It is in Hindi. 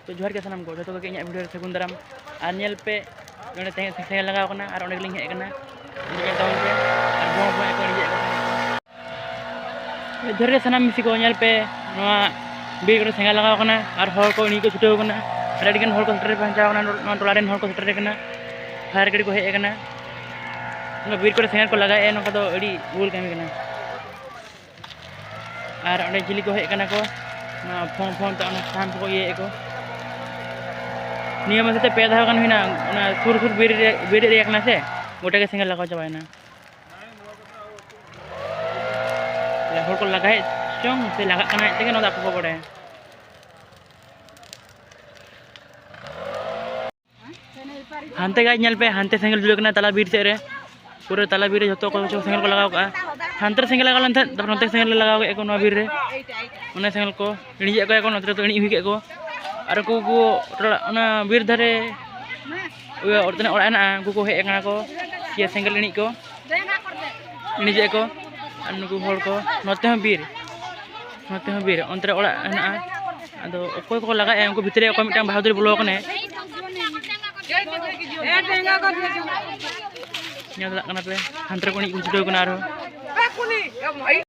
तो जोहार के सानाम को जो तो इन वीडियो सगुन दाराम और नेल पे नोडे सेंगल लगाव कना और ओंडे गेलिंग हेज कना इनके टाउन पे और बों बों को निजे जोहार के सानाम मिसी को नेल पे नोआ बीर को सेंगल लगाव कना और हर को इनी को छुटेव कना और अडिगन हर को सेटर पहुंचाव कना नोआ टोला रेन हर को सेटर कना फायर गाड़ी को हेज कना उनका बीर को सेंगल को लगाए नोका तो अड़ी भूल कामी कना और ओंडे जिली को हेज कना को ना फोन फोन तो साम को ये को नियम से पे धाव कान हुइना सुर सुर बीर रे कना से गोटे के सेंगल लगाव चाबायना हर को लगाए चोंग से लगा कना तेगे नो दाको को बड़े हानते गाय नेल पे हानते सेंगल जुले कना तला बीर से रे पूरे तला बीर जतो को सेंगल को लगाव का हानते सेंगल लगाव लनते तब नते सेंगल लगाव के को नो बीर रे उन्हें सेंगल को इणिजे को नते तो इणी हुई के को और को बीर धारे तने ओड़ा ना को हेज कना को ये सेंगल इणी को इणिजे को और नुकु हर को नते हम बीर अंतरे ओड़ा ना अदो अकोय को लगाए उनको भितरे अकोय मिटांग बहादुर बोलो कने ᱧᱮᱞ ᱫᱟᱲᱮᱭᱟᱜ ᱠᱟᱱᱟ ᱯᱮ ᱦᱟᱱᱛᱮ ᱠᱚ ᱤᱧ ᱪᱷᱩᱴᱟᱹᱣ ᱠᱟᱱᱟ ᱟᱨᱦᱚᱸ